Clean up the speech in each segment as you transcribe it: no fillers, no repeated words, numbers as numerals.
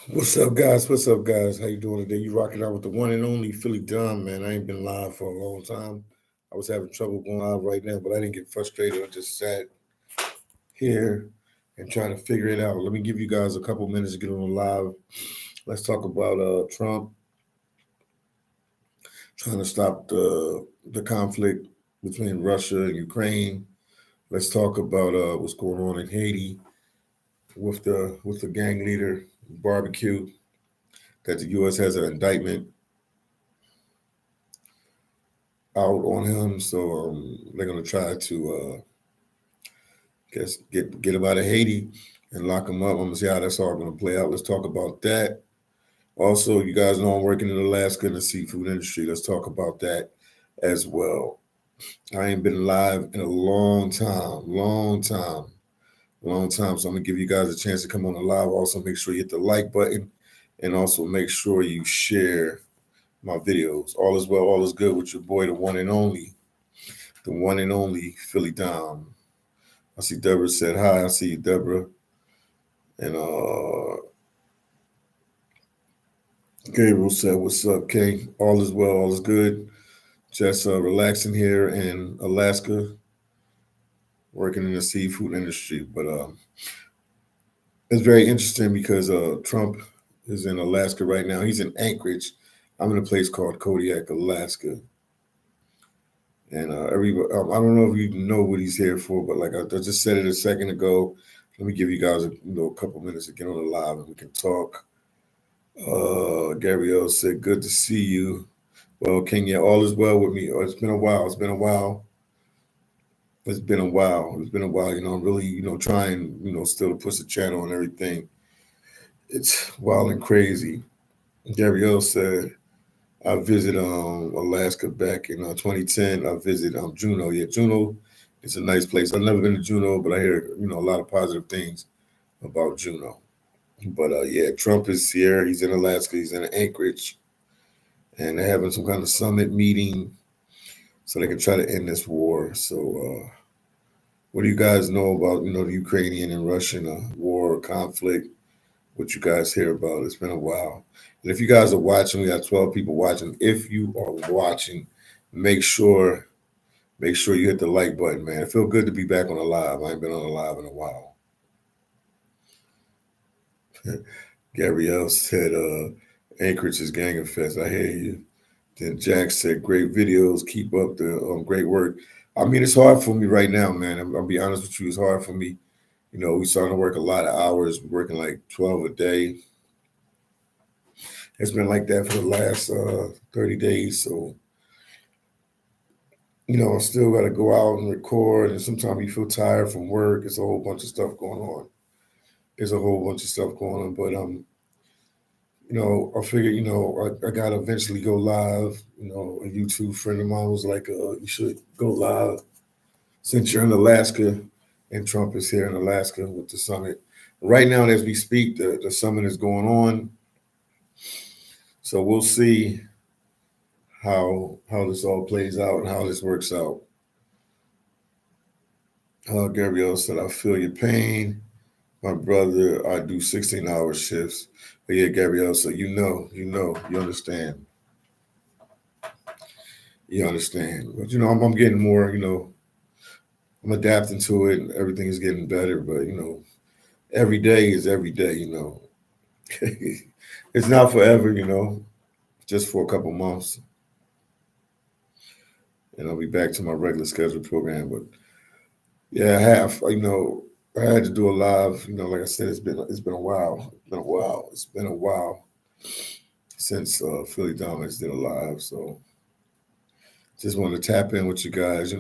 What's up, guys? What's up, guys? How you doing today? You rocking out with the one and only Philly Dom, man. I ain't been live for a long time. I was having trouble going live right now, but I didn't get frustrated. I just sat here and trying to figure it out. Let me give you guys a couple minutes to get on live. Let's talk about Trump trying to stop the conflict between Russia and Ukraine. Let's talk about what's going on in Haiti with the gang leader Barbecue that the U.S. has an indictment out on him. So they're gonna try to get him out of Haiti and lock him up. I'm gonna see how that's all gonna play out. Let's talk about that. Also, you guys know I'm working in Alaska in the seafood industry. Let's talk about that as well. I ain't been live in a long time. So I'm gonna give you guys a chance to come on the live. Also, make sure you hit the like button, and also make sure you share my videos. All is well, all is good with your boy, the one and only Philly Dom. I see Deborah said hi. I see you, Deborah. And Gabriel said, "What's up, Kay? All is well, all is good. Just relaxing here in Alaska, working in the seafood industry. But it's very interesting because Trump is in Alaska right now. He's in Anchorage. I'm in a place called Kodiak, Alaska. And I don't know if you know what he's here for, but like I just said it a second ago. Let me give you guys a couple minutes to get on the live and we can talk. Gabrielle said, "Good to see you." Well, Kenya, all is well with me. Oh, it's been a while. It's been a while. It's been a while. It's been a while. I'm really, trying, still to push the channel and everything. It's wild and crazy. Gabrielle said, "I visited Alaska back in 2010. I visited Juneau. Yeah, Juneau is a nice place. I've never been to Juneau, but I hear a lot of positive things about Juneau. But yeah, Trump is here. He's in Alaska. He's in Anchorage, and they're having some kind of summit meeting so they can try to end this war. So, what do you guys know about the Ukrainian and Russian war conflict? What you guys hear about? It's been a while. And if you guys are watching, we got 12 people watching. If you are watching, make sure you hit the like button, man. It feels good to be back on the live. I ain't been on the live in a while. Gabrielle said, Anchorage is gang fest. I hear you. Then Jack said, great videos. Keep up the great work. I mean, it's hard for me right now, man. I'll be honest with you. It's hard for me. We starting to work a lot of hours, working like 12 a day. It's been like that for the last 30 days. So, I still got to go out and record. And sometimes you feel tired from work. It's a whole bunch of stuff going on. But I figured, I got to eventually go live. A YouTube friend of mine was like, you should go live since you're in Alaska and Trump is here in Alaska with the summit. Right now, as we speak, the summit is going on. So we'll see how this all plays out and how this works out. Gabrielle said, I feel your pain. My brother, I do 16-hour shifts. But yeah, Gabrielle, so you understand. You understand. But, I'm getting more, I'm adapting to it and everything is getting better. But, every day is every day, It's not forever, just for a couple months. And I'll be back to my regular scheduled program. But yeah, I had to do a live. Like I said, it's been a while. It's been a while since Philly Dominance did a live. So just wanted to tap in with you guys.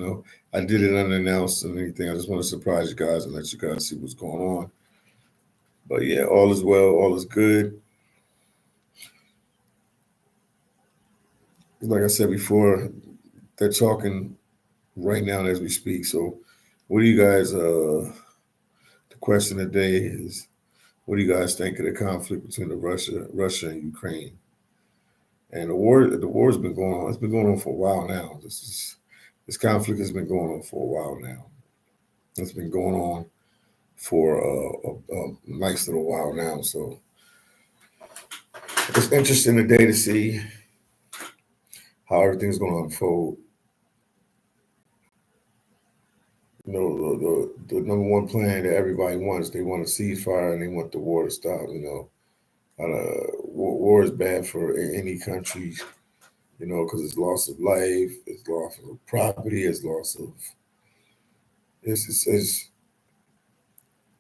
I did it unannounced and anything. I just want to surprise you guys and let you guys see what's going on. But yeah, all is well, all is good. Like I said before, they're talking right now as we speak. So what do you guys? The question of the day is, what do you guys think of the conflict between Russia and Ukraine? And the war's been going on. It's been going on for a while now. This conflict has been going on for a while now. It's been going on for a nice little while now. So It's interesting today to see how everything's going to unfold. You know, the number one plan that everybody wants, they want a ceasefire and they want the war to stop. You know, war is bad for any country. You know, because it's loss of life, it's loss of property, it's loss of it's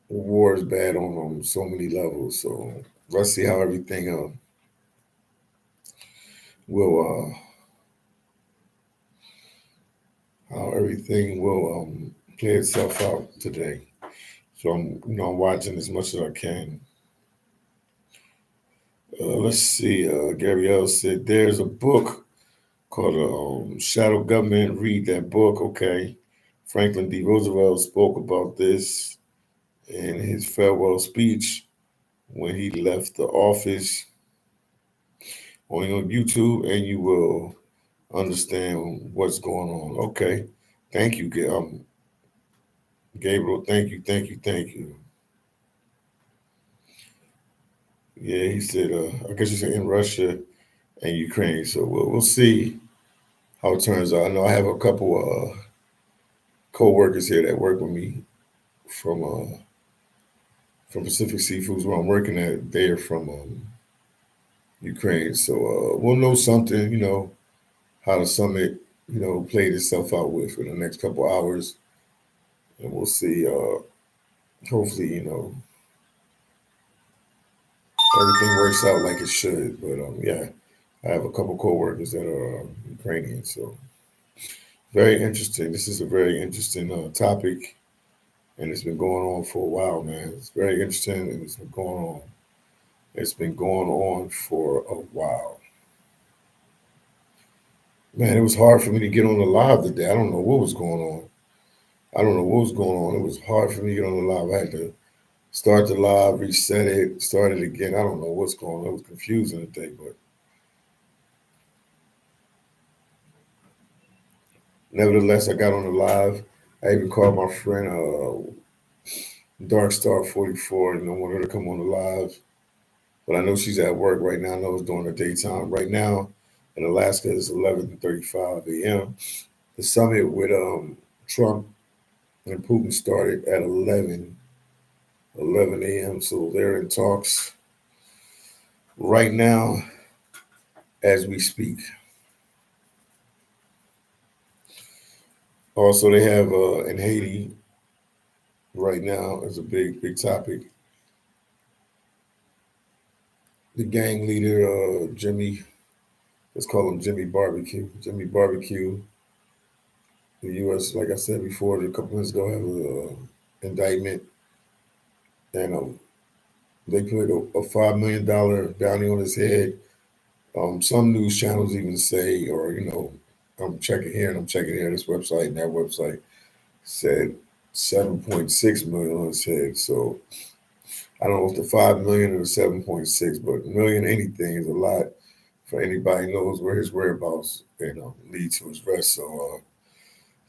war is bad on so many levels. So let's see how everything will play itself out today. So I'm watching as much as I can. Let's see. Gabrielle said there's a book called Shadow Government. Read that book. Okay. Franklin D. Roosevelt spoke about this in his farewell speech when he left the office. Only on YouTube, and you will understand what's going on. Okay. Thank you, Gabriel. Thank you. Thank you. Thank you. Yeah, he said, I guess you said in Russia and Ukraine. So we'll see how it turns out. I know I have a couple co-workers here that work with me from Pacific Seafoods where I'm working at. They're from Ukraine. So we'll know something, you know, how the summit, you know, played itself out with in the next couple hours. And we'll see, hopefully, you know, everything works out like it should. But yeah, I have a couple co-workers that are Ukrainian. So very interesting. This is a very interesting topic. And it's been going on for a while, man. It's very interesting, and it's been going on. It's been going on for a while. Man, it was hard for me to get on the live today. I don't know what was going on. I don't know what was going on. It was hard for me to get on the live. I had to start the live, reset it, start it again. I don't know what's going on. It was confusing today, but nevertheless, I got on the live. I even called my friend Dark Star 44, you know, wanted her to come on the live. But I know she's at work right now. I know it's during the daytime. Right now in Alaska, it's 11:35 a.m. The summit with Trump and Putin started at 11 a.m. So they're in talks right now as we speak. Also, they have in Haiti right now is a big topic. The gang leader, Jimmy, let's call him Jimmy Barbecue. Jimmy Barbecue. The U.S., like I said before, a couple minutes ago, have an indictment, and they put a $5 million bounty on his head. Some news channels even say, or you know, I'm checking here and I'm checking here. This website and that website said 7.6 million on his head. So I don't know if the 5 million or the 7.6, but million anything is a lot for anybody who knows where his whereabouts, you know, lead to his rest. So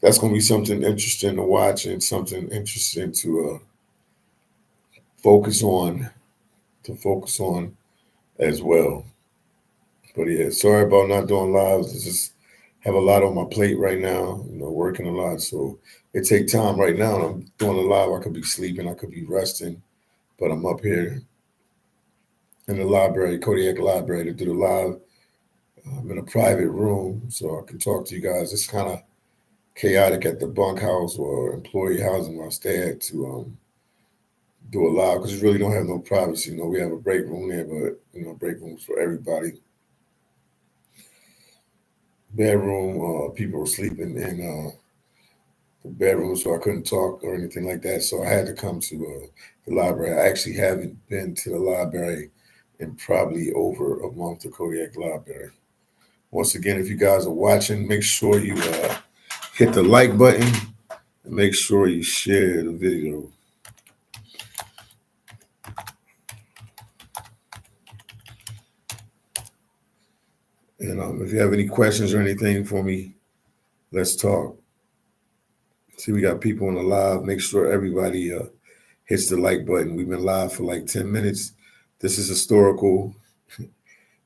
that's going to be something interesting to watch and something interesting to focus on as well. But yeah, sorry about not doing lives. I just have a lot on my plate right now, you know, working a lot. So it takes time right now. And I'm doing a live. I could be sleeping, I could be resting, but I'm up here in the library, Kodiak Library, to do the live. I'm in a private room, so I can talk to you guys. It's kind of chaotic at the bunkhouse or employee housing where I stay at to do a live because you really don't have no privacy. You know, we have a break room there, but you know, break rooms for everybody. Bedroom, people were sleeping in the bedroom, so I couldn't talk or anything like that. So I had to come to the library. I actually haven't been to the library in probably over a month, the Kodiak Library. Once again, if you guys are watching, make sure you hit the like button and make sure you share the video. And if you have any questions or anything for me, let's talk. See, we got people on the live. Make sure everybody hits the like button. We've been live for like 10 minutes. This is historical.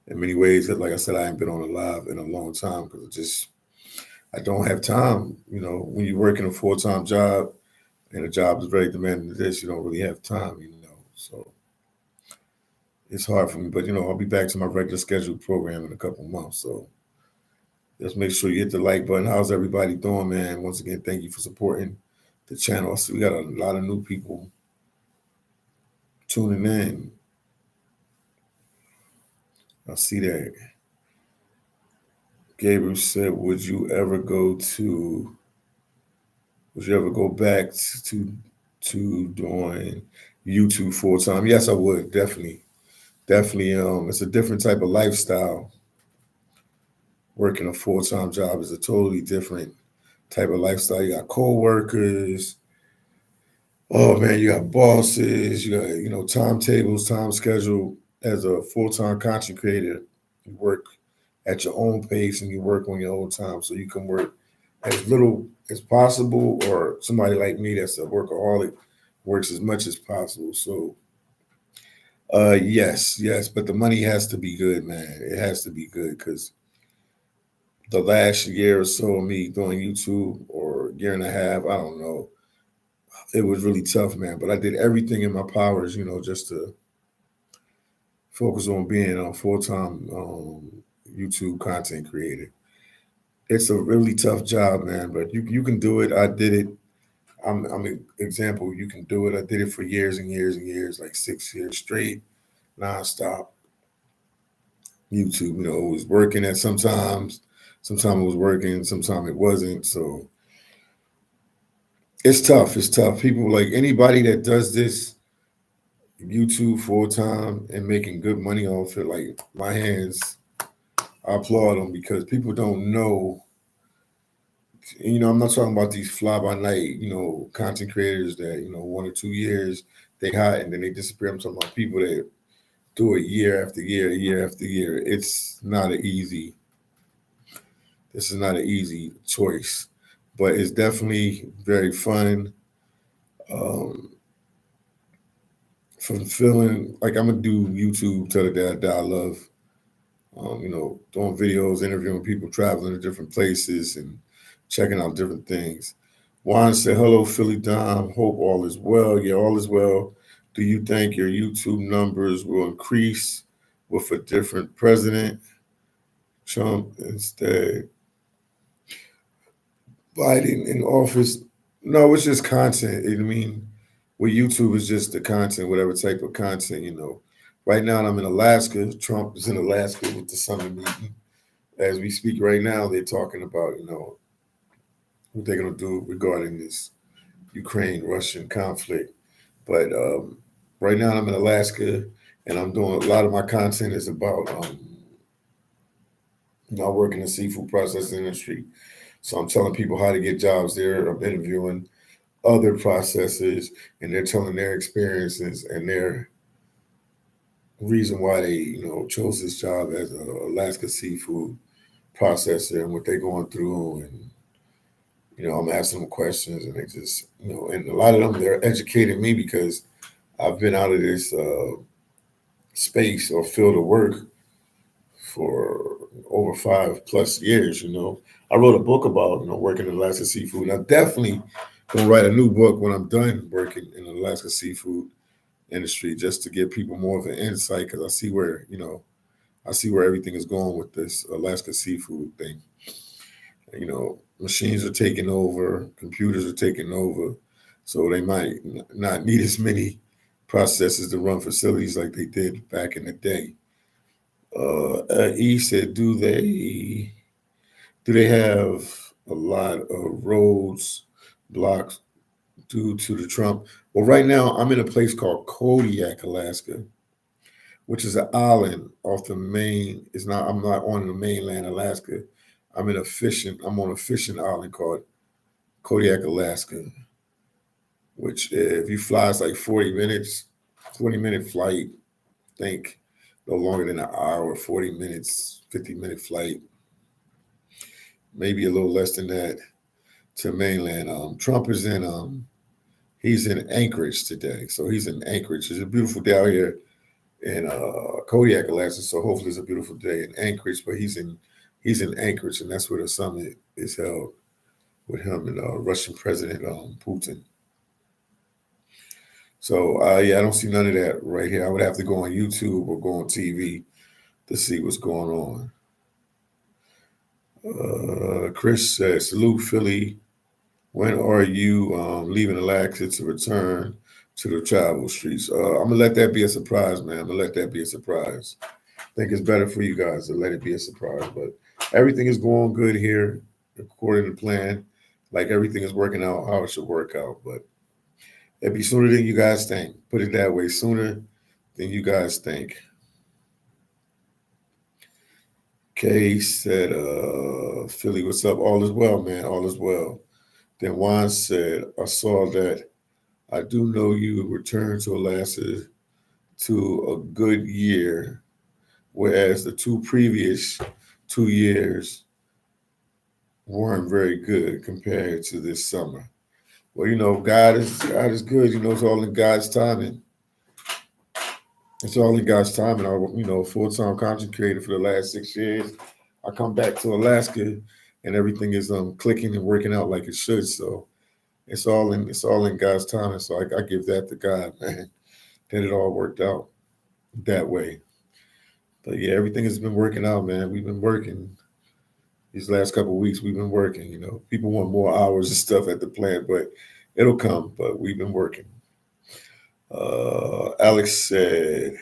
in many ways. Like I said, I ain't been on a live in a long time because I don't have time. You know, when you're working a full-time job and a job is very demanding to this, you don't really have time, you know. So it's hard for me. But, you know, I'll be back to my regular scheduled program in a couple months. So just make sure you hit the like button. How's everybody doing, man? Once again, thank you for supporting the channel. I see we got a lot of new people tuning in. I see that. Gabriel said, would you ever go back to doing YouTube full time? Yes, I would, definitely. Definitely. It's a different type of lifestyle. Working a full-time job is a totally different type of lifestyle. You got co-workers. Oh man, you got bosses, you got, you know, timetables, time schedule. As a full-time content creator, you work at your own pace and you work on your own time. So you can work as little as possible, or somebody like me that's a workaholic works as much as possible. So yes, but the money has to be good, man. It has to be good because the last year or so of me doing YouTube, or year and a half, I don't know, it was really tough, man. But I did everything in my powers, you know, just to focus on being a full-time YouTube content creator. It's a really tough job, man, but you can do it. I did it. I'm an example. You can do it. I did it for years and years and years, like 6 years straight, nonstop. YouTube, you know, it was working at sometimes it was working, sometimes it wasn't. So it's tough. It's tough. People, like anybody that does this YouTube full time and making good money off it, like my hands, I applaud them because people don't know. You know, I'm not talking about these fly by night, you know, content creators that, you know, 1 or 2 years they hot and then they disappear. I'm talking about people that do it year after year, year after year. It's not an easy. This is not an easy choice, but it's definitely very fun. Um, fulfilling. Like I'm gonna do YouTube till the day I die. I love, you know, doing videos, interviewing people, traveling to different places, and checking out different things. Juan said, "Hello, Philly Dom. Hope all is well. Yeah, all is well. Do you think your YouTube numbers will increase with a different president, Trump instead Biden in office?" No, it's just content. I mean, with YouTube, is just the content, whatever type of content, you know. Right now, I'm in Alaska. Trump is in Alaska with the summit meeting. As we speak right now, they're talking about, you know, what they're going to do regarding this Ukraine-Russian conflict. But right now, I'm in Alaska, and I'm doing a lot of my content is about, you know, I work in the seafood processing industry. So I'm telling people how to get jobs there. I'm interviewing other processors, and they're telling their experiences and their reason why they, you know, chose this job as a Alaska seafood processor and what they're going through. And, you know, I'm asking them questions, and they just, you know, and a lot of them, they're educating me because I've been out of this space or field of work for over 5+ years, you know. I wrote a book about, you know, working in Alaska seafood. And I definitely gonna write a new book when I'm done working in the Alaska seafood industry, just to give people more of an insight, because I see where, you know, I see where everything is going with this Alaska seafood thing. You know, machines are taking over, computers are taking over, so they might not need as many processes to run facilities like they did back in the day. E said, do they have a lot of roads blocked due to the Trump? Well, right now I'm in a place called Kodiak, Alaska, which is an island off the main. It's not. I'm not on the mainland Alaska. I'm on a fishing island called Kodiak, Alaska, which if you fly, it's like 40 minutes, 20-minute flight. Think no longer than an hour, 40 minutes, 50-minute flight, maybe a little less than that to mainland. Trump is he's in Anchorage today. So he's in Anchorage. It's a beautiful day out here. in Kodiak, Alaska. So hopefully it's a beautiful day in Anchorage. But he's in Anchorage, and that's where the summit is held with him and Russian President Putin. So yeah, I don't see none of that right here. I would have to go on YouTube or go on TV to see what's going on. Chris says, salute Philly. When are you leaving Alaska to return to the travel streets? I'm going to let that be a surprise, man. I'm going to let that be a surprise. I think it's better for you guys to let it be a surprise. But everything is going good here according to plan. Like everything is working out how it should work out. But it'll be sooner than you guys think. Put it that way, sooner than you guys think. Kay said, Philly, what's up? All is well, man. All is well. Then Juan said, I saw that. I do know you returned to Alaska to a good year, whereas the previous 2 years weren't very good compared to this summer. Well, you know, God is good. You know, it's all in God's timing. It's all in God's timing. I, full-time content creator for the last 6 years. I come back to Alaska, and everything is clicking and working out like it should. So it's all in God's timing. So I give that to God, man. That it all worked out that way. But yeah, everything has been working out, man. We've been working these last couple of weeks. We've been working. You know, people want more hours and stuff at the plant, but it'll come. But we've been working. Alex said,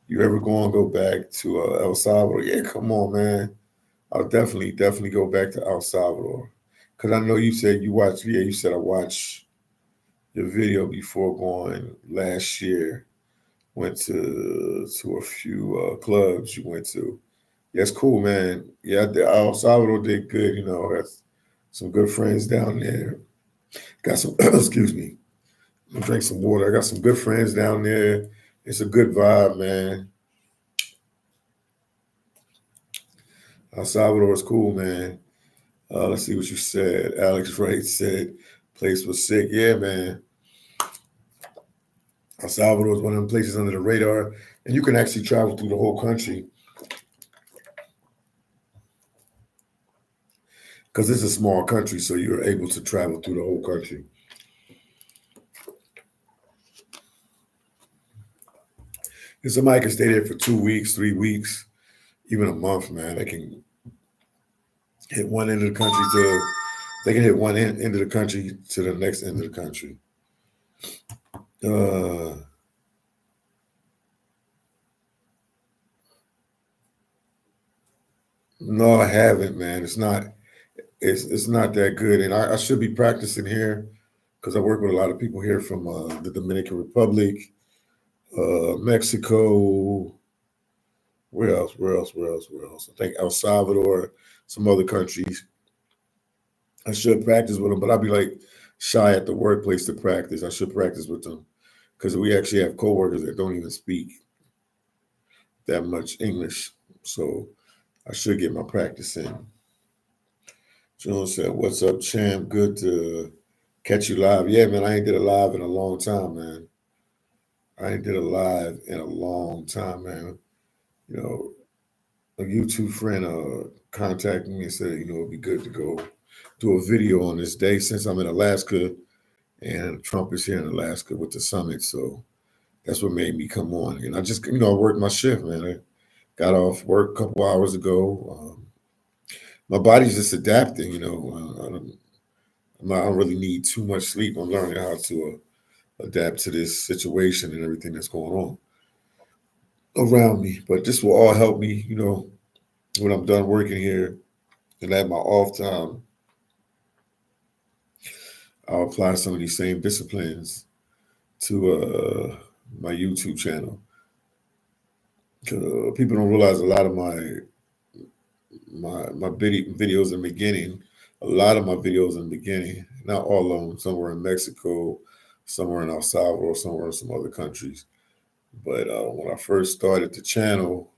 you ever go back to El Salvador? Yeah, come on, man. I'll definitely go back to El Salvador. Because I know you said you watched, you said I watched your video before going last year. Went to a few clubs you went to. Yeah, it's cool, man. Yeah, El Salvador did good, you know. Got some good friends down there. Got some, excuse me. I'm gonna drink some water. I got some good friends down there. It's a good vibe, man. El Salvador is cool, man. Let's see what you said. Alex Wright said, place was sick. Yeah, man. El Salvador is one of them places under the radar, and you can actually travel through the whole country because it's a small country, so you're able to travel through the whole country. And somebody can stay there for 2 weeks, 3 weeks, even a month, man. They can hit one end of the country they can hit one end of the country to the next end of the country. No, I haven't, man. It's not that good. And I should be practicing here because I work with a lot of people here from the Dominican Republic, Mexico. Where else? I think El Salvador, some other countries. I should practice with them, but I'll be like shy at the workplace to practice. I should practice with them because we actually have coworkers that don't even speak that much English. So I should get my practice in. John said, what's up, champ? Good to catch you live. Yeah, man, I ain't did a live in a long time, man. You know, a YouTube friend contacted me and said, you know, it'd be good to go do a video on this day since I'm in Alaska and Trump is here in Alaska with the summit. So that's what made me come on. And I just, I worked my shift, man. I got off work a couple hours ago. My body's just adapting, I don't really need too much sleep. I'm learning how to adapt to this situation and everything that's going on around me. But this will all help me, when I'm done working here and at my off time, I'll apply some of these same disciplines to my YouTube channel. People don't realize a lot of my videos in the beginning, not all of them, somewhere in Mexico, somewhere in El Salvador, somewhere in some other countries. But when I first started the channel,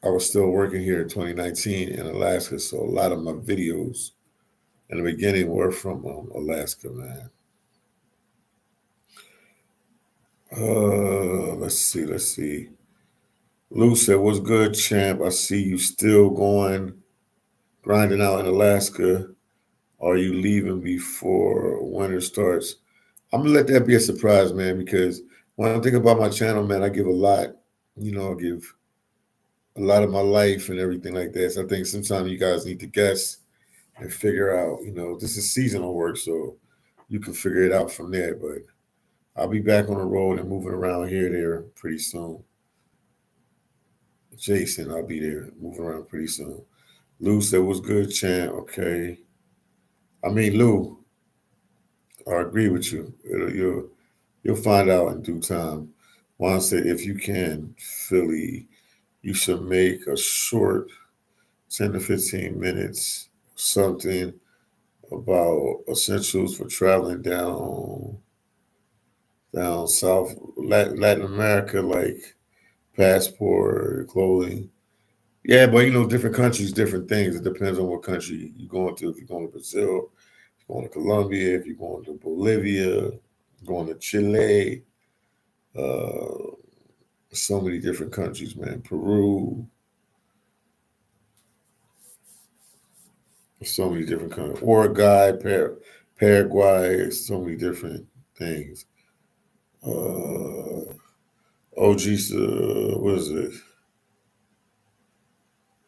I was still working here in 2019 in Alaska. So a lot of my videos in the beginning were from Alaska, man. Let's see. Let's see. Lou said, "What's good, champ? I see you still going, grinding out in Alaska. Are you leaving before winter starts?" I'm gonna let that be a surprise, man, because when I think about my channel, man, I give a lot. I give a lot of my life and everything like that. So I think sometimes you guys need to guess and figure out, this is seasonal work, so you can figure it out from there. But I'll be back on the road and moving around here there pretty soon. Jason, I'll be there moving around pretty soon. Lou said, "What's good, champ?" Okay. I mean, Lou, I agree with you. You'll find out in due time. Juan said, "If you can, Philly, you should make a short 10 to 15 minutes, something about essentials for traveling down south Latin America, like passport, clothing." Yeah, but different countries, different things. It depends on what country you're going to. If you're going to Brazil, if you're going to Colombia, if you're going to Bolivia, going to Chile, uh, so many different countries, man. Peru, so many different countries. Uruguay, Paraguay, so many different things. OG, what is it?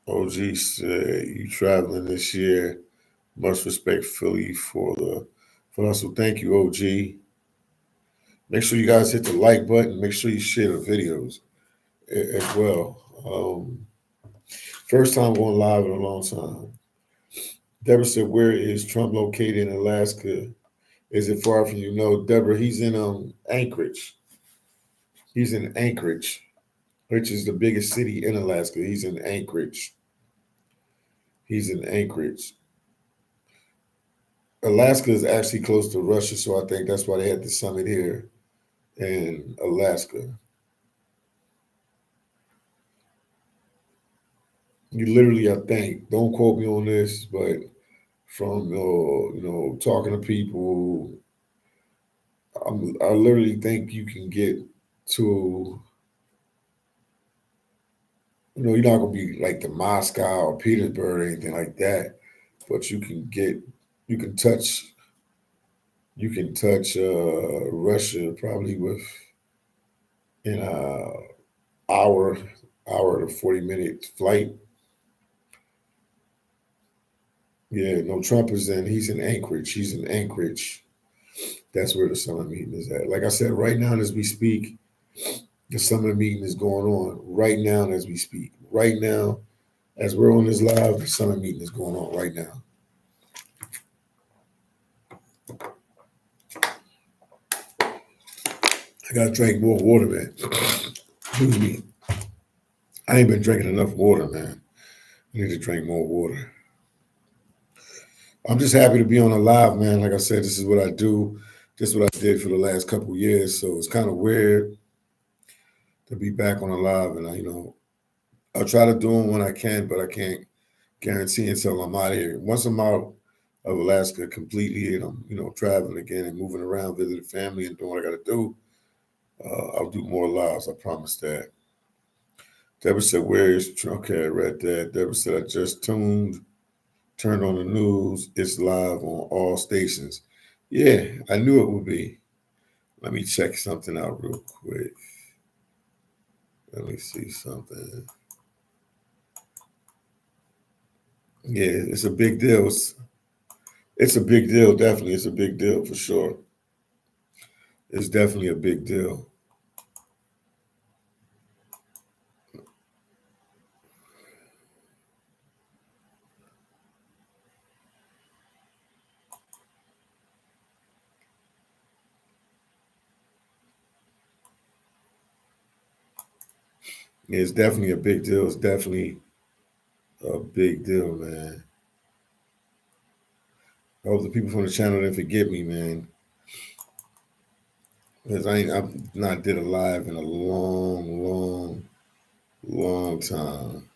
OG said, "You traveling this year? Much respect, Philly, for us." So thank you, OG. Make sure you guys hit the like button. Make sure you share the videos as well. First time going live in a long time. Deborah said, "Where is Trump located in Alaska? Is it far from you?" No, Deborah, he's in Anchorage. He's in Anchorage, which is the biggest city in Alaska. He's in Anchorage. He's in Anchorage. Alaska is actually close to Russia, so I think that's why they had the summit here in Alaska. You literally, I think, don't quote me on this, but from talking to people, I literally think you can get to, you're not gonna be like the Moscow or Petersburg or anything like that, but you can touch, Russia probably with in a hour to 40-minute flight. Yeah, no, Trump is in. He's in Anchorage. He's in Anchorage. That's where the summit meeting is at. Like I said, right now as we speak, the summit meeting is going on. Right now as we speak. Right now, as we're on this live, the summit meeting is going on right now. I gotta drink more water, man. Excuse me. I ain't been drinking enough water, man. I need to drink more water. I'm just happy to be on a live, man. Like I said, this is what I do. This is what I did for the last couple years. So it's kind of weird to be back on a live, and I'll try to do them when I can, but I can't guarantee until I'm out of here. Once I'm out of Alaska completely, and I'm traveling again and moving around, visiting family, and doing what I got to do, I'll do more lives. I promise that. Deborah said, "Where is Trump?" Okay, I read that. Deborah said, "I just turned on the news. It's live on all stations." Yeah, I knew it would be. Let me check something out real quick. Let me see something. Yeah, it's a big deal. It's a big deal, definitely. It's a big deal for sure. It's definitely a big deal. It's definitely a big deal. It's definitely a big deal, man. I hope the people from the channel didn't forget me, man. Because I've not did a live in a long, long, long time.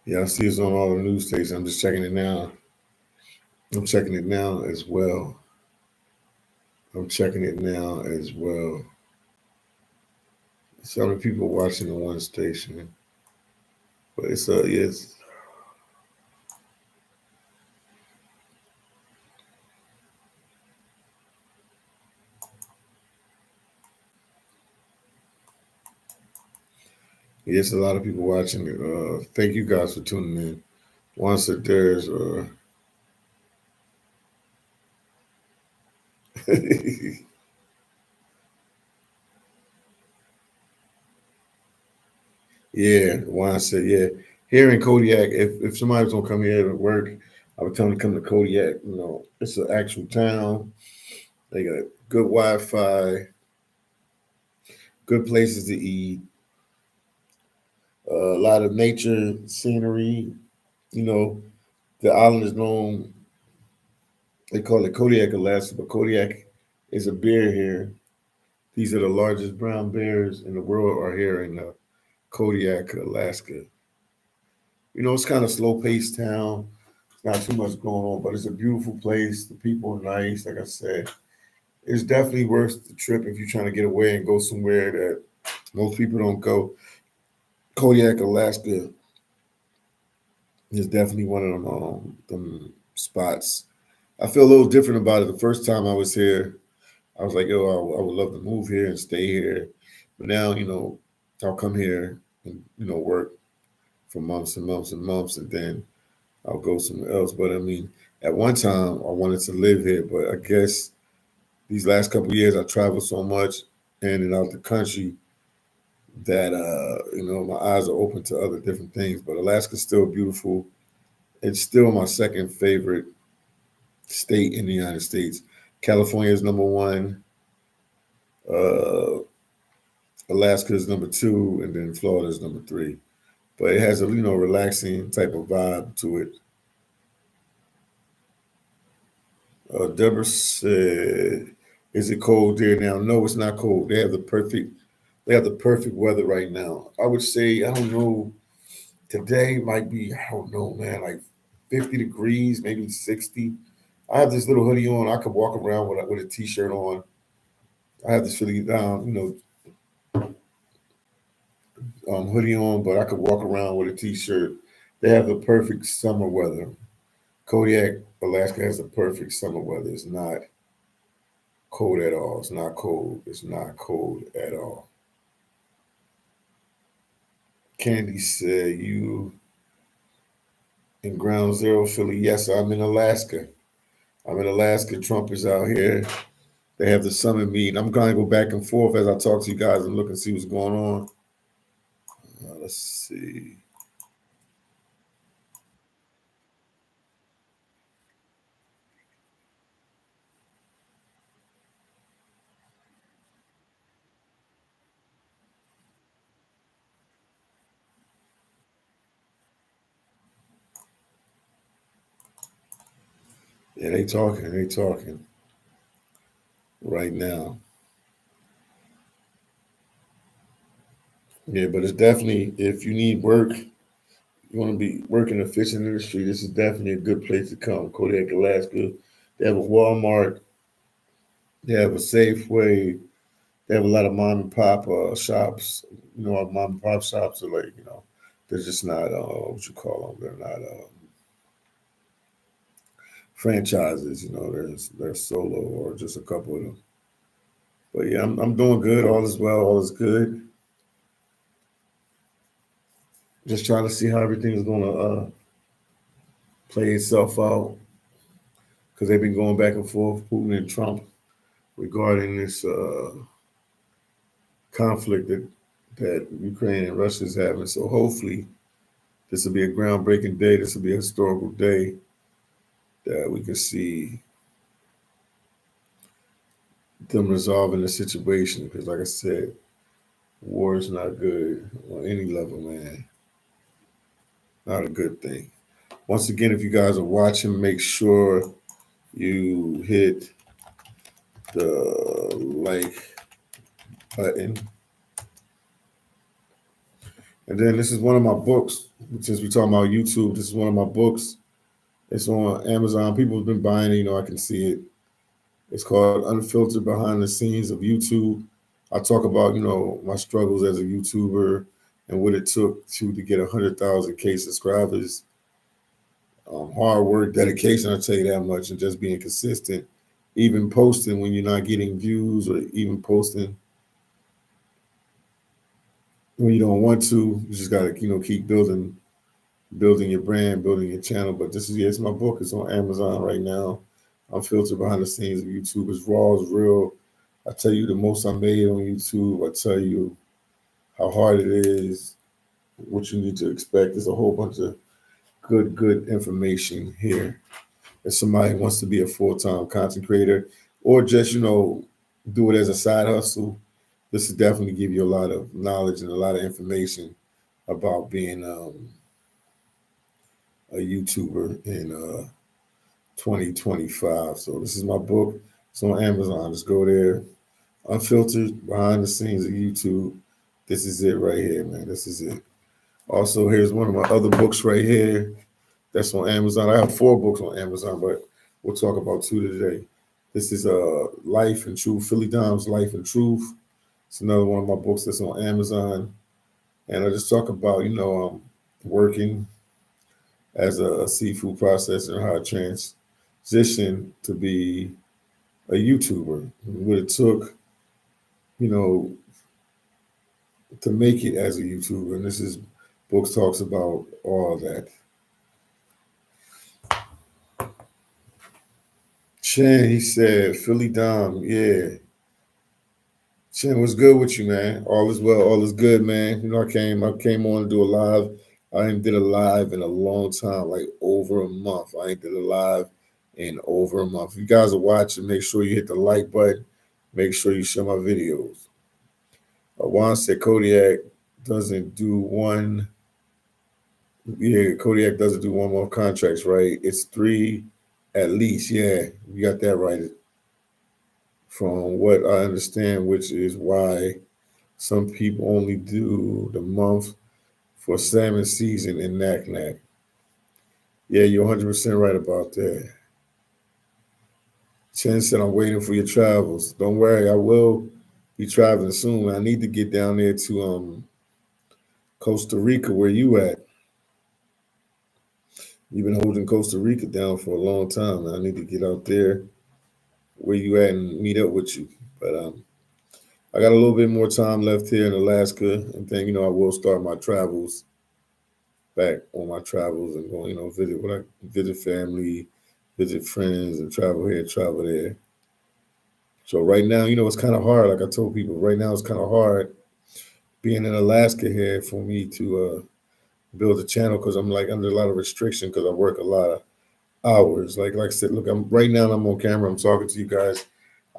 Yeah, I see it's on all the news stations. I'm just checking it now. I'm checking it now as well. I'm checking it now as well. So many people watching on one station, but it's yes, yes, a lot of people watching it. Thank you guys for tuning in. Once that there's yeah, Juan said, yeah. Here in Kodiak, if somebody's gonna come here to work, I would tell them to come to Kodiak. You know, it's an actual town. They got good Wi-Fi, good places to eat, a lot of nature scenery. You know, the island is known. They call it Kodiak, Alaska, but Kodiak is a bear here. These are the largest brown bears in the world are here in Kodiak, Alaska. You know, it's kind of slow paced town. Not too much going on, but it's a beautiful place. The people are nice. Like I said, it's definitely worth the trip if you're trying to get away and go somewhere that most people don't go. Kodiak, Alaska is definitely one of them spots. I feel a little different about it. The first time I was here, I was like, "Yo, I would love to move here and stay here," but now, I'll come here and work for months and months and months, and then I'll go somewhere else. But I mean, at one time, I wanted to live here, but I guess these last couple of years, I traveled so much in and out the country that my eyes are open to other different things. But Alaska's still beautiful. It's still my second favorite state in the United States. California is number one. Uh, Alaska is number two, and then Florida is number three. But it has a relaxing type of vibe to it. Deborah said, "Is it cold there now?" No, it's not cold. They have the perfect weather right now. I would say, I don't know. Today might be, I don't know, man, like 50 degrees, maybe 60. I have this little hoodie on. I could walk around with a t-shirt on. I have this hoodie on, but I could walk around with a t-shirt. They have the perfect summer weather. Kodiak, Alaska has the perfect summer weather. It's not cold at all. It's not cold. It's not cold at all. Candy said, "You in Ground Zero, Philly?" Yes, I'm in Alaska. I'm in Alaska. Trump is out here. They have the summit meeting. I'm going to go back and forth as I talk to you guys and look and see what's going on. Let's see. Yeah, they talking. They talking right now. Yeah, but it's definitely, if you need work, you want to be working in the fishing industry, this is definitely a good place to come. Kodiak, Alaska. They have a Walmart. They have a Safeway. They have a lot of mom and pop shops. Mom and pop shops are like, they're just not what you call them. They're not franchises. They're solo or just a couple of them. But yeah, I'm doing good. All is well. All is good. Just trying to see how everything is going to play itself out because they've been going back and forth, Putin and Trump, regarding this conflict that Ukraine and Russia is having. So hopefully, this will be a groundbreaking day. This will be a historical day that we can see them resolving the situation. Because, like I said, war is not good on any level, man. Not a good thing. Once again, if you guys are watching, make sure you hit the like button. And then this is one of my books. Since we're talking about YouTube, this is one of my books. It's on Amazon. People have been buying it. I can see it. It's called Unfiltered Behind the Scenes of YouTube. I talk about, my struggles as a YouTuber and what it took to get 100,000 K subscribers. Hard work, dedication, I'll tell you that much, and just being consistent. Even posting when you're not getting views, or even posting when you don't want to. You just gotta, keep building your brand, building your channel. But it's my book. It's on Amazon right now. I'm filtered behind the scenes of YouTube. It's raw, it's real. I tell you the most I made on YouTube. I tell you how hard it is, what you need to expect. There's a whole bunch of good information here. If somebody wants to be a full-time content creator, or just, do it as a side hustle, this will definitely give you a lot of knowledge and a lot of information about being a YouTuber in 2025. So this is my book. It's on Amazon. Just go there. Unfiltered Behind the Scenes of YouTube. This is it right here, man. This is it. Also, here's one of my other books right here. That's on Amazon. I have 4 books on Amazon, but we'll talk about 2 today. This is Life and Truth, Philly Dom's Life and Truth. It's another one of my books that's on Amazon. And I just talk about, working as a seafood processor and how I transitioned to be a YouTuber. What it took, to make it as a YouTuber. And this book talks about all that. Chen, he said, Philly Dom, yeah. Chen, what's good with you, man? All is well, all is good, man. I came on to do a live. I ain't did a live in a long time, like over a month. I ain't did a live in over a month. If you guys are watching, make sure you hit the like button. Make sure you share my videos. Juan said Kodiak doesn't do one. Yeah, Kodiak doesn't do 1 month contracts, right? It's 3 at least. Yeah, you got that right. From what I understand, which is why some people only do the month for salmon season in Naknak. Yeah, you're 100% right about that. Chen said, I'm waiting for your travels. Don't worry, I will be traveling soon. I need to get down there to Costa Rica, where you at. You've been holding Costa Rica down for a long time. I need to get out there where you at and meet up with you. But I got a little bit more time left here in Alaska, and then I will start my travels back on my travels and go, visit family, visit friends, and travel here, travel there. So right now, it's kind of hard. Like I told people, right now it's kind of hard being in Alaska here for me to build a channel, because I'm like under a lot of restriction because I work a lot of hours. Like I said, look, I'm on camera. I'm talking to you guys.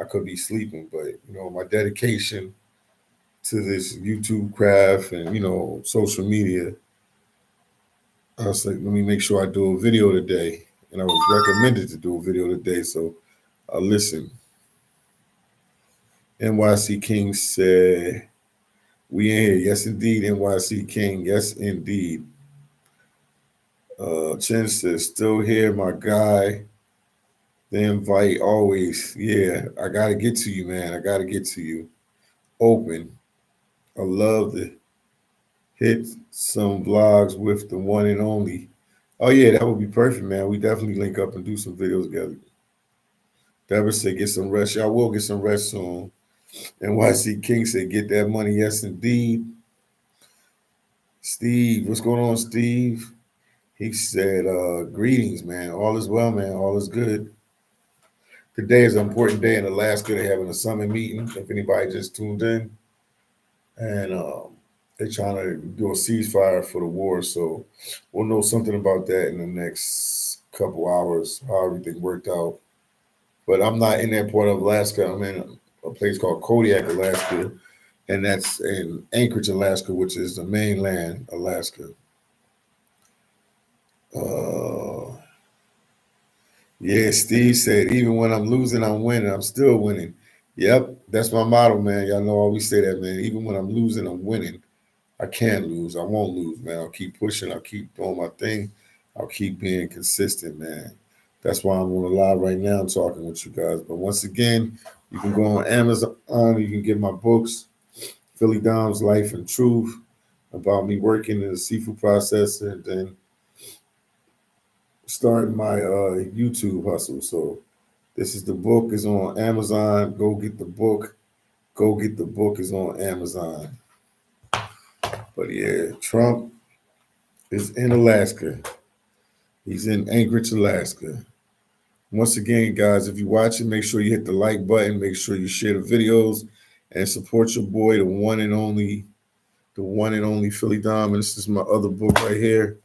I could be sleeping, but my dedication to this YouTube craft and social media, I was like, let me make sure I do a video today. And I was recommended to do a video today. So listen. NYC King said, we in here. Yes, indeed, NYC King. Yes, indeed. Chen says, still here, my guy. The invite always. Yeah, I got to get to you, man. I got to get to you. Open. I love to hit some vlogs with the one and only. Oh, yeah, that would be perfect, man. We definitely link up and do some videos together. Deborah said, get some rest. Y'all will get some rest soon. NYC King said, get that money. Yes, indeed. Steve, what's going on, Steve? He said, greetings, man. All is well, man. All is good. Today is an important day in Alaska. They're having a summit meeting, if anybody just tuned in. And they're trying to do a ceasefire for the war. So we'll know something about that in the next couple hours, how everything worked out. But I'm not in that part of Alaska. I'm in a place called Kodiak, Alaska. And that's in Anchorage, Alaska, which is the mainland Alaska. Yeah, Steve said, even when I'm losing, I'm winning. I'm still winning. Yep, that's my motto, man. Y'all know I always say that, man. Even when I'm losing, I'm winning. I can't lose. I won't lose, man. I'll keep pushing. I'll keep doing my thing. I'll keep being consistent, man. That's why I'm on the live right now. I'm talking with you guys. But once again, you can go on Amazon. You can get my books, Philly Dom's Life and Truth, about me working in the seafood processor and then starting my YouTube hustle. So this is the book. Is on Amazon. Go get the book. Go get the book. Is on Amazon. But yeah, Trump is in Alaska. He's in Anchorage, Alaska. Once again, guys, if you're watching, make sure you hit the like button. Make sure you share the videos and support your boy, the one and only Philly Dom. And this is my other book right here.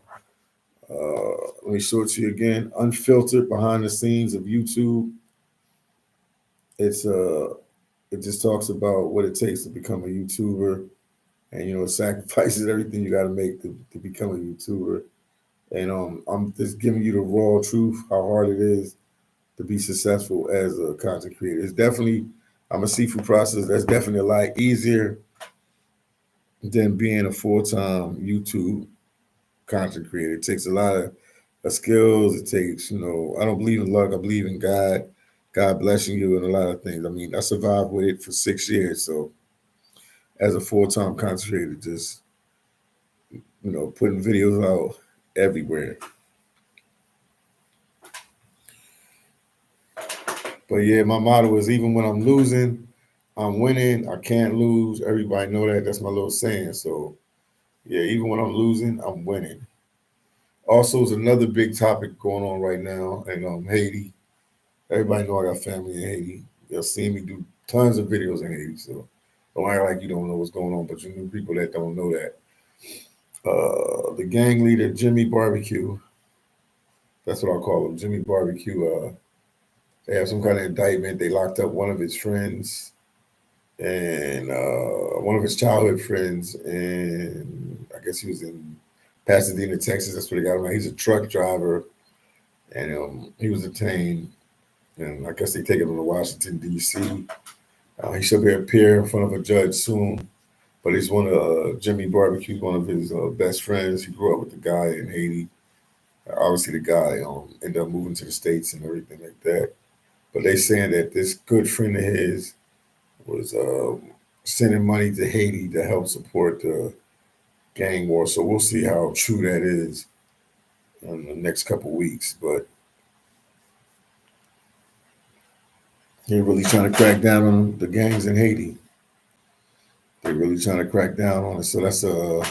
Let me show it to you again. Unfiltered Behind the Scenes of YouTube. It just talks about what it takes to become a YouTuber, and it sacrifices everything you got to make to become a YouTuber. And I'm just giving you the raw truth, how hard it is to be successful as a content creator. It's definitely, I'm a seafood processor. That's definitely a lot easier than being a full-time YouTube content creator. It takes a lot of skills. It takes, I don't believe in luck. I believe in God blessing you and a lot of things. I mean, I survived with it for 6 years. So as a full-time content creator, just, putting videos out everywhere. But yeah, my motto is even when I'm losing, I'm winning. I can't lose. Everybody know that. That's my little saying. So yeah, even when I'm losing, I'm winning. Also, is another big topic going on right now in Haiti. Everybody know I got family in Haiti. You'll see me do tons of videos in Haiti. So don't act like you don't know what's going on, but you know people that don't know that. The gang leader, Jimmy Babekyou, that's what I call him, Jimmy Babekyou. They have some kind of indictment. They locked up one of his friends and one of his childhood friends. And I guess he was in Pasadena, Texas. That's where they got him. He's a truck driver. And he was detained. And I guess they take him to Washington, D.C. He should appear in front of a judge soon. But he's one of Jimmy Babekyou, one of his best friends. He grew up with the guy in Haiti. Obviously, the guy ended up moving to the States and everything like that. But they saying that this good friend of his was sending money to Haiti to help support the gang war. So we'll see how true that is in the next couple of weeks. But they're really trying to crack down on the gangs in Haiti. They're really trying to crack down on it. So that's a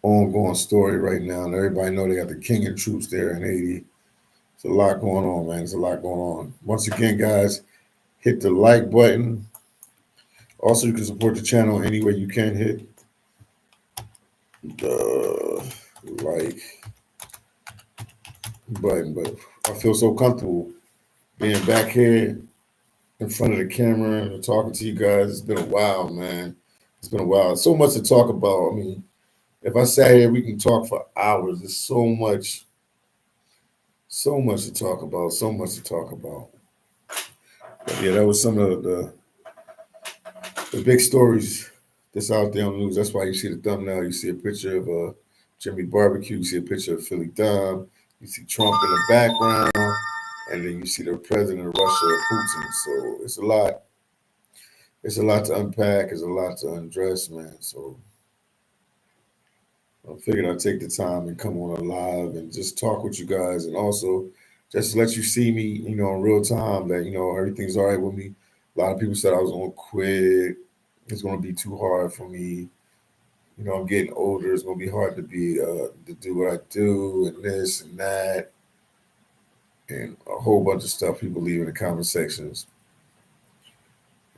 ongoing story right now. And everybody know they got the Kenyan troops there in Haiti. It's a lot going on, man. There's a lot going on. Once again, guys, hit the like button. Also, you can support the channel any way you can. Hit the like button. But I feel so comfortable being back here in front of the camera and talking to you guys. It's been a while, man. It's been a while. So much to talk about. I mean, if I sat here, we can talk for hours. There's so much to talk about. So much to talk about. But yeah, that was some of the big stories that's out there on the news. That's why you see the thumbnail. You see a picture of Jimmy Babekyou. You see a picture of Philly Dom. You see Trump in the background. And then you see the president of Russia, Putin. So it's a lot. It's a lot to unpack. It's a lot to undress, man. So I figured I'd take the time and come on live and just talk with you guys, and also just let you see me, in real time that, everything's all right with me. A lot of people said I was going to quit. It's going to be too hard for me. I'm getting older. It's going to be hard to do what I do and this and that. And a whole bunch of stuff people leave in the comment sections.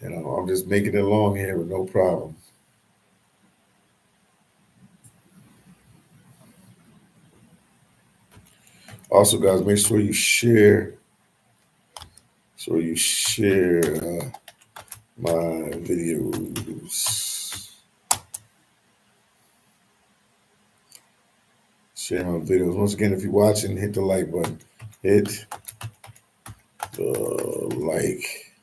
I'm just making it along here with no problem. Also, guys, make sure you share. My videos. Share my videos. Once again, if you're watching, hit the like button. Hit the like.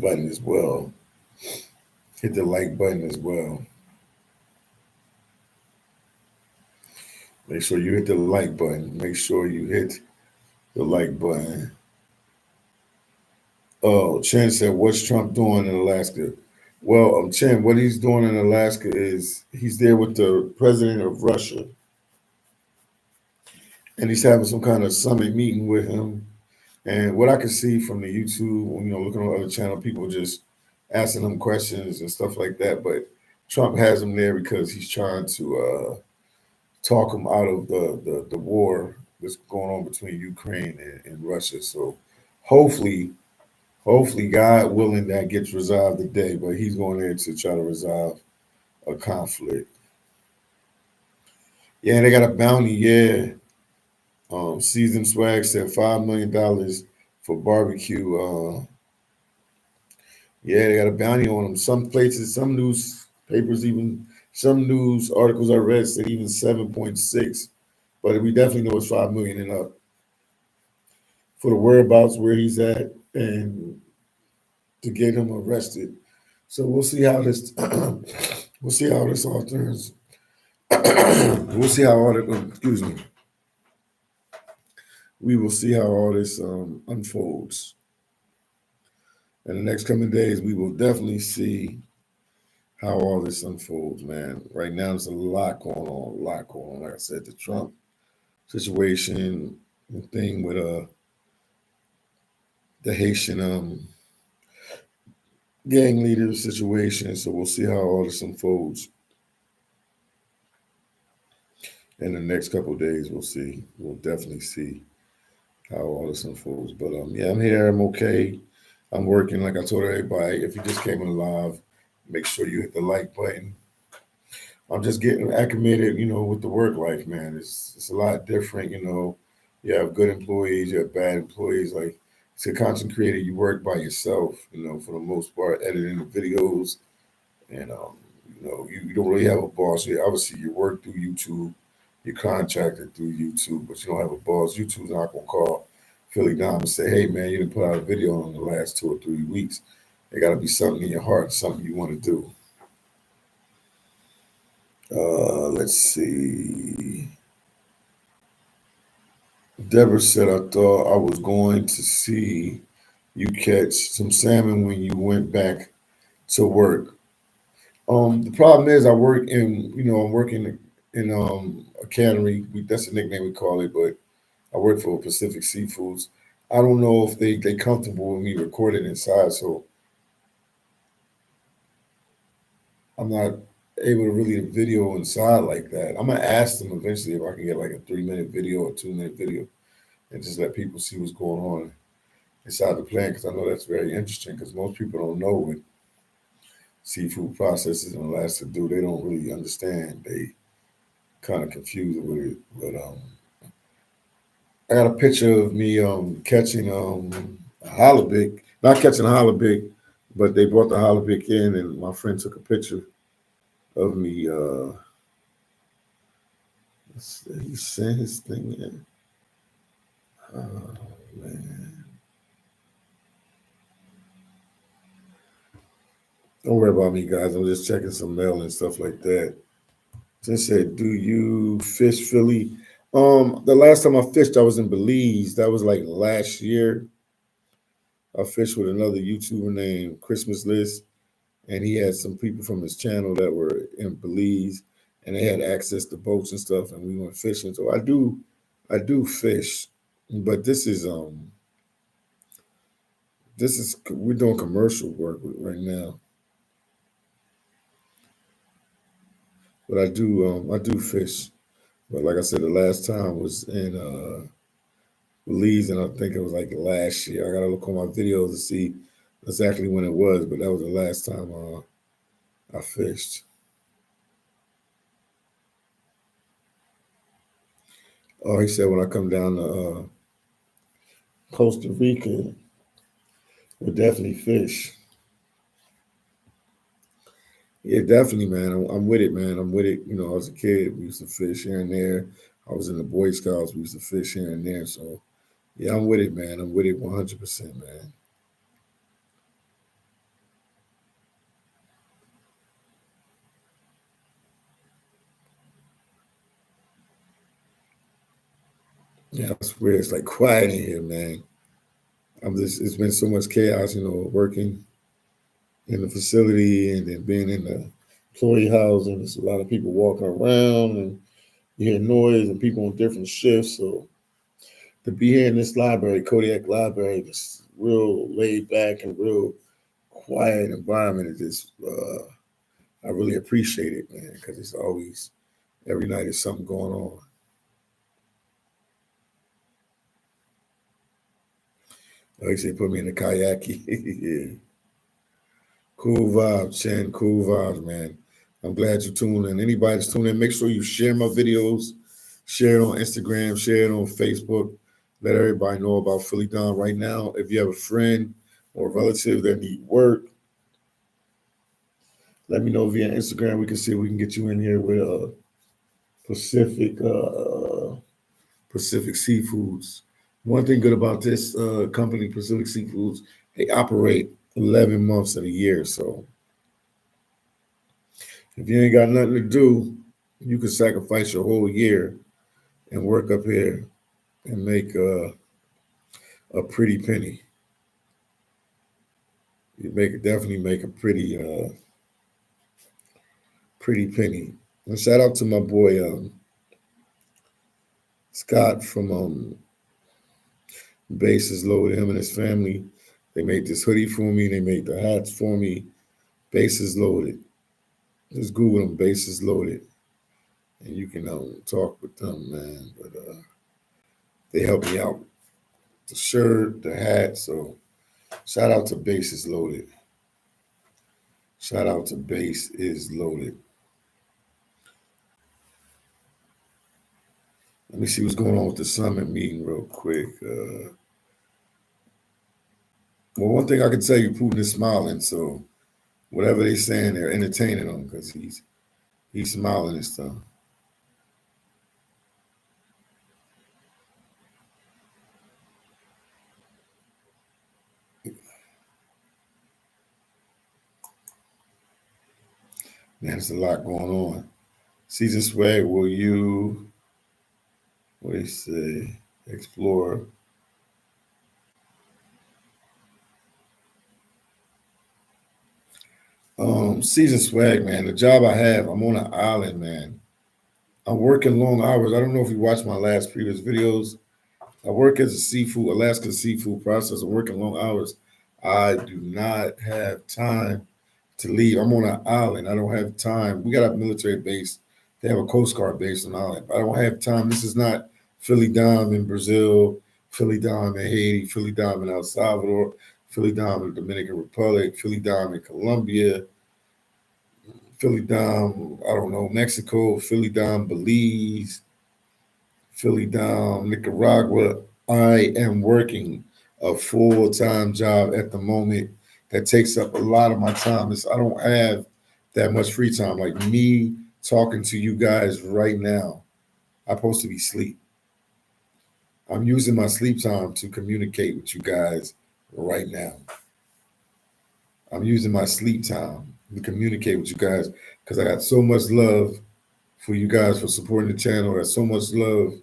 button as well. Hit the like button as well. Make sure you hit the like button. Make sure you hit the like button. Oh, Chen said, "What's Trump doing in Alaska?" Well, Chen, what he's doing in Alaska is he's there with the president of Russia, and he's having some kind of summit meeting with him. And what I can see from the YouTube, looking on other channel, people just asking him questions and stuff like that. But Trump has him there because he's trying to talk him out of the war that's going on between Ukraine and Russia. So hopefully, God willing, that gets resolved today. But he's going there to try to resolve a conflict. Yeah, they got a bounty. Yeah, Season Swag said $5 million for Babekyou. Yeah, they got a bounty on them. Some places, some newspapers, even some news articles I read said even 7.6. But we definitely know it's 5 million and up for the whereabouts where he's at and to get him arrested. So we'll see how this we'll see how this all turns. We'll see how all that excuse me. We will see how all this unfolds. In the next coming days, we will definitely see how all this unfolds, man. Right now, there's a lot going on, Like I said, the Trump situation, the thing with the Haitian gang leader situation. So we'll see how all this unfolds. In the next couple of days, we'll see. We'll definitely see how all this unfolds. But yeah, I'm here. I'm okay. I'm working. Like I told everybody, if you just came in live, make sure you hit the like button. I'm just getting acclimated, with the work life, man. It's a lot different, You have good employees, you have bad employees. Like, as a content creator, you work by yourself, for the most part, editing the videos, and you don't really have a boss. Obviously, you work through YouTube, you're contracted through YouTube, but you don't have a boss. YouTube's not gonna call Philly down and say, "Hey, man, you didn't put out a video in the last 2 or 3 weeks." There got to be something in your heart, something you want to do. Let's see. Deborah said, "I thought I was going to see you catch some salmon when you went back to work." The problem is I work I'm working in a cannery. That's the nickname we call it, but I work for Pacific Seafoods. I don't know if they comfortable with me recording inside, so I'm not able to really video inside like that. I'm gonna ask them eventually if I can get like a 3-minute video or 2-minute video and just let people see what's going on inside the plant, because I know that's very interesting, because most people don't know what seafood processes in Alaska do. They don't really understand. They kind of confused with it. But I got a picture of me catching a halibut, not catching a halibut, but they brought the halibut in, and my friend took a picture of me. He sent his thing in. Oh, man. Don't worry about me, guys. I'm just checking some mail and stuff like that. Just said, "Do you fish Philly?" The last time I fished, I was in Belize. That was like last year. I fished with another YouTuber named Christmas List, and he had some people from his channel that were in Belize, and they had access to boats and stuff, and we went fishing. So I do fish, but this is we're doing commercial work right now. But I do fish. But like I said, the last time was in Belize, and I think it was like last year. I gotta look on my videos to see exactly when it was, but that was the last time I fished. Oh, he said when I come down to Costa Rica, we'll definitely fish. Yeah, definitely, man. I'm with it, man. I'm with it. I was a kid. We used to fish here and there. I was in the Boy Scouts. We used to fish here and there. So, yeah, I'm with it, man. I'm with it 100%, man. Yeah, I swear it's like quiet in here, man. It's been so much chaos, working in the facility and then being in the employee housing. There's a lot of people walking around and you hear noise and people on different shifts. So to be here in this library, Kodiak Library, just real laid back and real quiet environment, is just, I really appreciate it, man, because it's always, every night is something going on. Like they put me in the kayak. Yeah. Cool vibes, Chen. Cool vibes, man. I'm glad you tuned in. Anybody that's tuning in, make sure you share my videos, share it on Instagram, share it on Facebook. Let everybody know about Philly Don right now. If you have a friend or a relative that need work, let me know via Instagram. We can see if we can get you in here with Pacific Pacific Seafoods. One thing good about this company, Pacific Seafoods, they operate 11 months of the year. So if you ain't got nothing to do, you can sacrifice your whole year and work up here and make a pretty penny. You definitely make a pretty penny. And shout out to my boy Scott from Bases Loaded. Him and his family, they made this hoodie for me. They made the hats for me. Bases Loaded. Just Google them, Bases Loaded, and you can talk with them, man. But they help me out. The shirt, the hat. So shout out to Bases Loaded. Shout out to Base is Loaded. Let me see what's going on with the summit meeting real quick. Well, one thing I can tell you, Putin is smiling. So whatever they're saying, they're entertaining him because he's smiling and stuff. Man, there's a lot going on. Season swag, will you, what do they say, explore? Season swag, man. The job I have, I'm on an island, man. I'm working long hours. I don't know if you watched my last previous videos. I work as Alaska seafood processor. I'm working long hours. I do not have time to leave. I'm on an island. I don't have time. We got a military base. They have a Coast Guard base on the island. I don't have time. This is not Philly Dom in Brazil, Philly Dom in Haiti, Philly Dom in El Salvador, Philly Dom in the Dominican Republic, Philly Dom in Colombia, Philly Dom, I don't know, Mexico, Philly Dom, Belize, Philly Dom, Nicaragua. I am working a full-time job at the moment that takes up a lot of my time. I don't have that much free time. Like me talking to you guys right now, I'm supposed to be asleep. I'm using my sleep time to communicate with you guys right now. I'm using my sleep time to communicate with you guys because I got so much love for you guys for supporting the channel. I got so much love.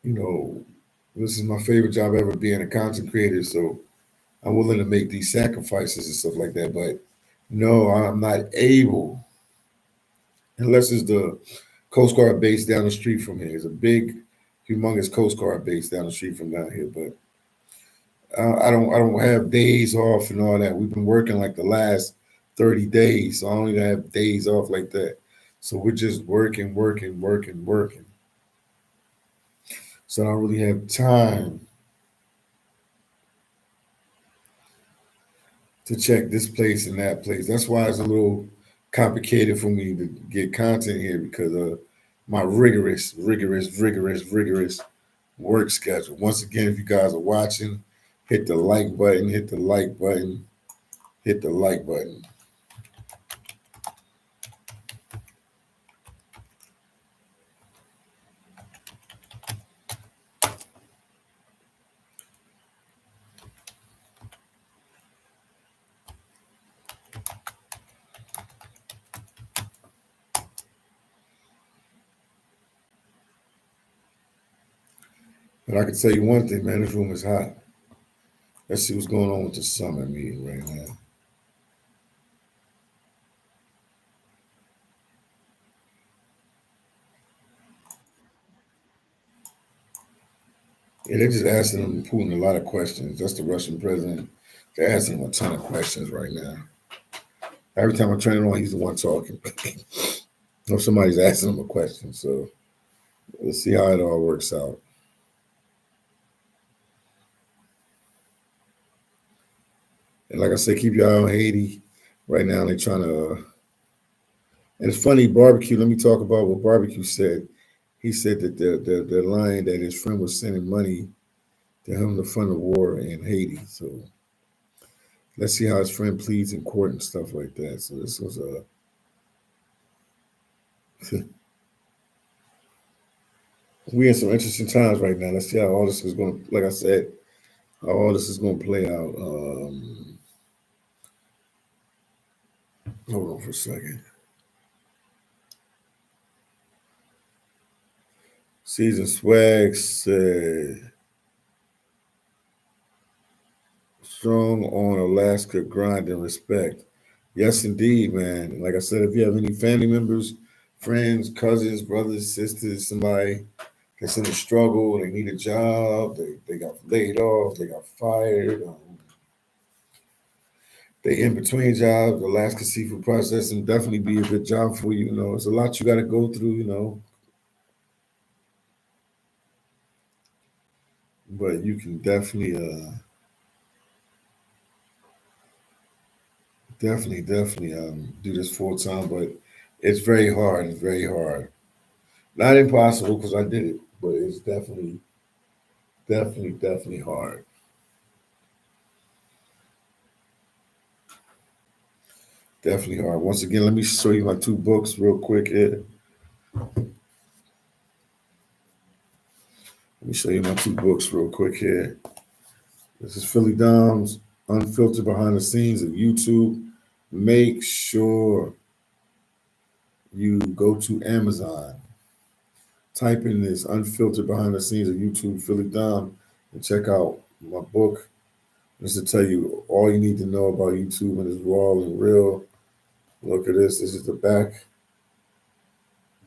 This is my favorite job ever, being a content creator. So I'm willing to make these sacrifices and stuff like that. But no, I'm not able, unless it's the Coast Guard base down the street from here. It's a big, humongous Coast Guard base down the street from down here. But I don't have days off and all that. We've been working like the last 30 days. So I don't even have days off like that. So we're just working. So I don't really have time to check this place and that place. That's why it's a little complicated for me to get content here because of my rigorous work schedule. Once again, if you guys are watching, hit the like button, hit the like button, hit the like button. But I can tell you one thing, man, this room is hot. Let's see what's going on with the summit meeting right now. Yeah, they're just asking him Putin a lot of questions. That's the Russian president. They're asking him a ton of questions right now. Every time I turn it on, he's the one talking. Or somebody's asking him a question. So let's see how it all works out. And like I said, keep your eye on Haiti. Right now, they're trying to. And it's funny, Babekyou. Let me talk about what Babekyou said. He said that they're lying that his friend was sending money to him to fund the war in Haiti. So let's see how his friend pleads in court and stuff like that. So this was a. We in some interesting times right now. Let's see how all this is going to, like I said, how all this is going to play out. Hold on for a second. Season Swag said, strong on Alaska grind and respect. Yes, indeed, man. Like I said, if you have any family members, friends, cousins, brothers, sisters, somebody that's in a struggle, they need a job, they got laid off, they got fired, they in between jobs, Alaska seafood processing definitely be a good job for you. You know, it's a lot you got to go through, you know, but you can definitely do this full time. But it's very hard. It's very hard. Not impossible because I did it, but it's definitely hard. Definitely hard. Once again, let me show you my two books real quick here. Let me show you my two books real quick here. This is Philly Dom's Unfiltered Behind the Scenes of YouTube. Make sure you go to Amazon, type in this Unfiltered Behind the Scenes of YouTube, Philly Dom, and check out my book. This to tell you all you need to know about YouTube and it's raw and real. Look at this. This is the back.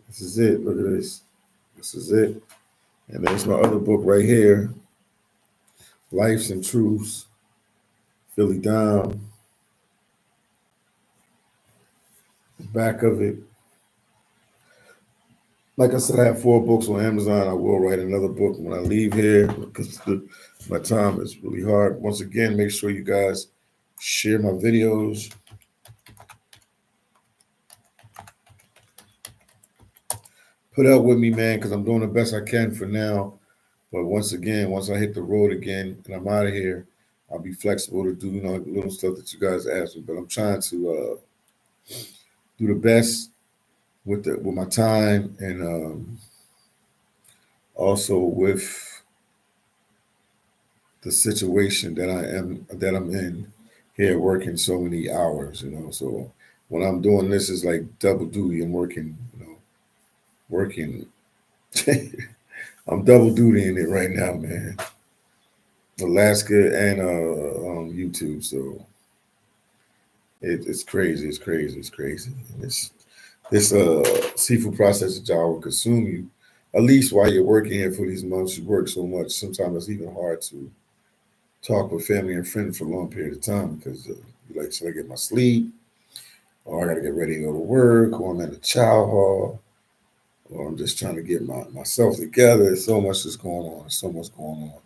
This is it. Look at this. This is it. And there's my other book right here, Lifes and Truths, Philly Dom. The back of it. Like I said, I have 4 books on Amazon. I will write another book when I leave here because my time is really hard. Once again, make sure you guys share my videos. Put up with me, man, because I'm doing the best I can for now. But once again, once I hit the road again and I'm out of here, I'll be flexible to do, you know, little stuff that you guys ask me. But I'm trying to do the best with my time and also with the situation that I'm in here working so many hours, you know. So when I'm doing this is like double duty. I'm working, you know, working. I'm double dutying it right now, man. Alaska and YouTube. So it's crazy. It's crazy. It's crazy. And this seafood processing job will consume you. At least while you're working here for these months, you work so much. Sometimes it's even hard to talk with family and friends for a long period of time because you like, should I get my sleep? Or I got to get ready to go to work, or I'm at a chow hall, or I'm just trying to get myself together. There's so much that's going on. So much going on.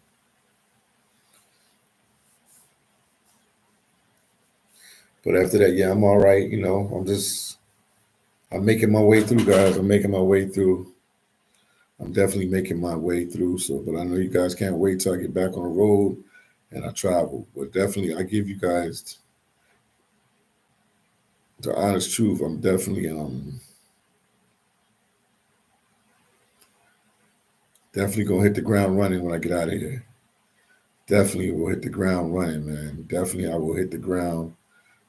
But after that, yeah, I'm all right. You know, I'm making my way through, guys. I'm making my way through. I'm definitely making my way through. So, but I know you guys can't wait till I get back on the road and I travel. But definitely, I give you guys the honest truth. I'm definitely gonna hit the ground running when I get out of here. Definitely will hit the ground running, man. Definitely, I will hit the ground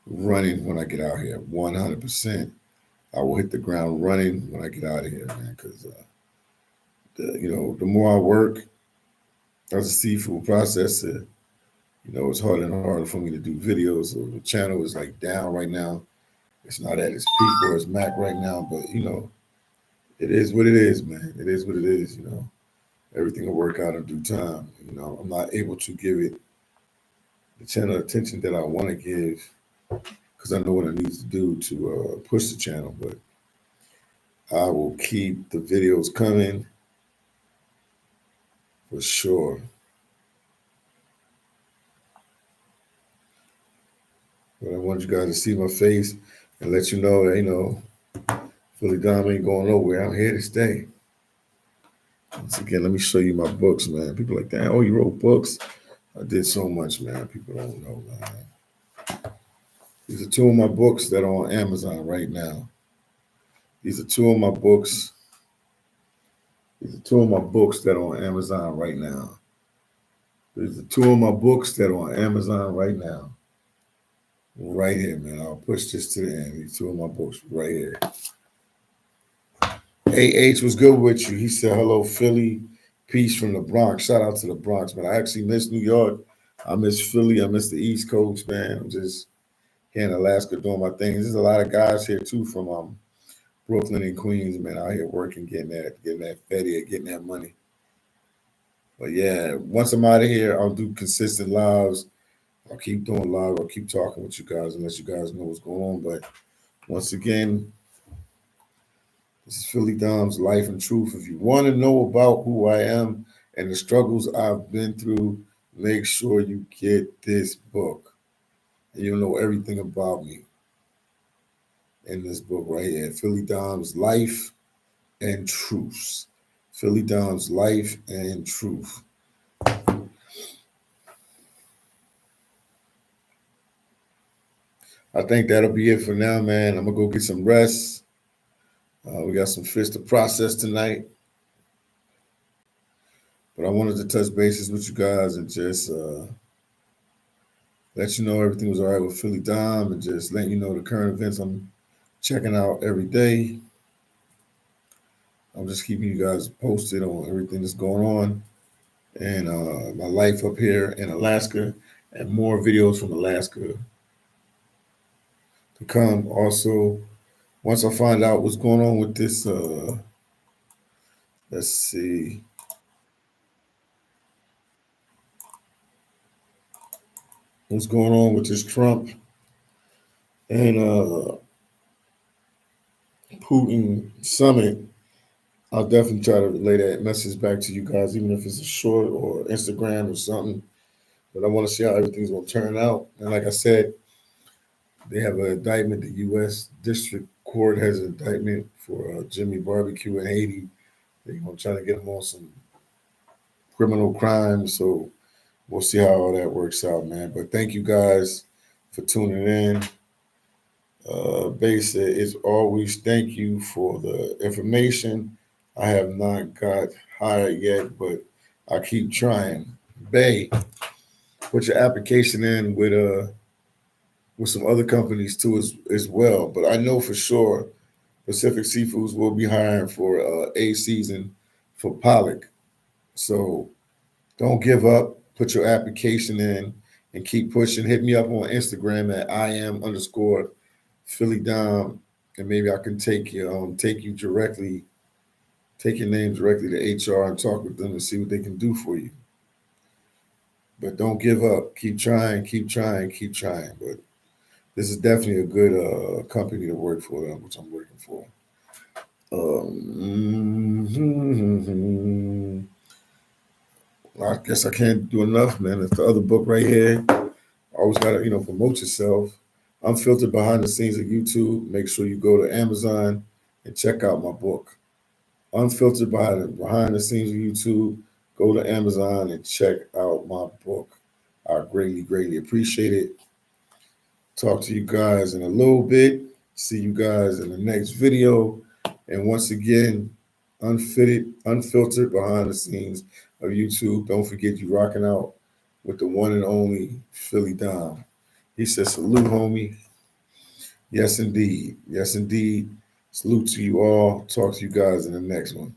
running when I get out here. 100%. I will hit the ground running when I get out of here, man. Because you know, the more I work, as a seafood processor, it's harder and harder for me to do videos. So the channel is like down right now. It's not at its peak or its max right now, but it is what it is, man. It is what it is. Everything will work out in due time. I'm not able to give it the channel attention that I want to give because I know what it needs to do to push the channel. But I will keep the videos coming for sure. But I want you guys to see my face and let you know that, Philly Dom ain't going nowhere. I'm here to stay. Once again, let me show you my books, man. People are like, damn, oh, you wrote books? I did so much, man. People don't know, man. These are two of my books that are on Amazon right now. These are two of my books. These are two of my books that are on Amazon right now. These are two of my books that are on Amazon right now. Right here, man. I'll push this to the end. These two of my books right here. AH was good with you. He said, hello, Philly. Peace from the Bronx. Shout out to the Bronx, man. I actually miss New York. I miss Philly. I miss the East Coast, man. I'm just here in Alaska doing my thing. There's a lot of guys here, too, from Brooklyn and Queens, man, out here working, getting that fetty, getting that money. But, yeah, once I'm out of here, I'll do consistent lives. I'll keep doing live. I'll keep talking with you guys and let you guys know what's going on. But once again, this is Philly Dom's Life and Truth. If you want to know about who I am and the struggles I've been through, make sure you get this book. And you'll know everything about me in this book right here. Philly Dom's Life and Truths. Philly Dom's Life and Truth. I think that'll be it for now, man. I'm going to go get some rest. We got some fish to process tonight. But I wanted to touch bases with you guys and just let you know everything was all right with Philly Dom and just letting you know the current events I'm checking out every day. I'm just keeping you guys posted on everything that's going on and my life up here in Alaska and more videos from Alaska to come. Also, once I find out what's going on with this, let's see. What's going on with this Trump and Putin summit, I'll definitely try to relay that message back to you guys, even if it's a short or Instagram or something. But I want to see how everything's going to turn out. And like I said, they have an indictment. The U.S. District Court has an indictment for Jimmy Babekyou in Haiti. They're going to try to get him on some criminal crimes. So we'll see how all that works out, man. But thank you guys for tuning in. Base is always thank you for the information. I have not got hired yet, but I keep trying. Bay, put your application in with some other companies too as well. But I know for sure Pacific Seafoods will be hiring for a season for pollock. So don't give up. Put your application in and keep pushing. Hit me up on Instagram at IM_Philly Dom, and maybe I can take your name directly to HR and talk with them and see what they can do for you. But don't give up. Keep trying, keep trying, keep trying. But this is definitely a good company to work for, which I'm working for. I guess I can't do enough, man. It's the other book right here. Always got to, promote yourself. Unfiltered Behind the Scenes of YouTube. Make sure you go to Amazon and check out my book. Unfiltered Behind the Scenes of YouTube. Go to Amazon and check out my book. I greatly, greatly appreciate it. Talk to you guys in a little bit. See you guys in the next video. And once again, Unfiltered Behind the Scenes of YouTube. Don't forget you rocking out with the one and only Philly Dom. He says, salute, homie. Yes, indeed. Yes, indeed. Salute to you all. Talk to you guys in the next one.